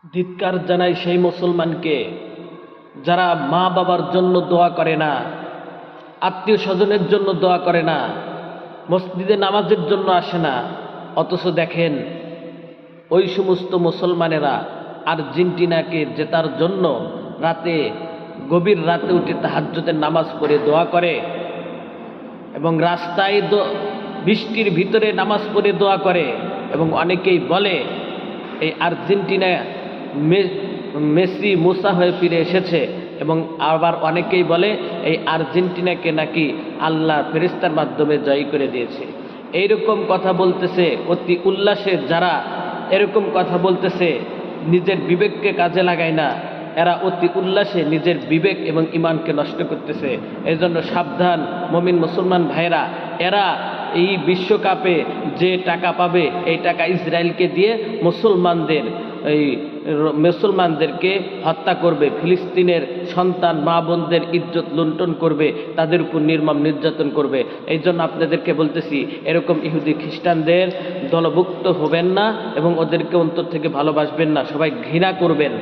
ধিক্কার জানাই সেই মুসলমানকে যারা মা বাবার জন্য দোয়া করে না, আত্মীয় স্বজনের জন্য দোয়া করে না, মসজিদে নামাজের জন্য আসে না, অথচ দেখেন ওই সমস্ত মুসলমানেরা আর্জেন্টিনাকে জেতার জন্য রাতে গভীর রাতে উঠে তাহাজ্জুদের নামাজ পড়ে দোয়া করে এবং রাস্তায় বৃষ্টির ভিতরে নামাজ পড়ে দোয়া করে। এবং অনেকেই বলে এই আর্জেন্টিনা মেসি মুসা হয়ে ফিরে এসেছে, এবং আবার অনেকেই বলে এই আর্জেন্টিনাকে নাকি আল্লাহ ফেরেশতার মাধ্যমে জয় করে দিয়েছে। এইরকম কথা বলতেছে অতি উল্লাসের যারা এরকম কথা বলতেছে, নিজের বিবেককে কাজে লাগায় না, এরা অতি উল্লাসে নিজের বিবেক এবং ইমানকে নষ্ট করতেছে। এই জন্য সাবধান মুমিন মুসলমান ভাইরা, এরা এই বিশ্বকাপে যে টাকা পাবে এই টাকা ইসরায়েলকে দিয়ে মুসলমানদেরকে হত্যা করবে, ফিলিস্তিনের সন্তান মা বোনদের ইজ্জত লুণ্ঠন করবে, তাদের উপর নির্মম নির্যাতন করবে। এই জন্য আপনাদেরকে বলতেছি, এরকম ইহুদি খ্রিস্টানদের দলভুক্ত হবেন না এবং ওদেরকে অন্তর থেকে ভালোবাসবেন না, সবাই ঘৃণা করবেন।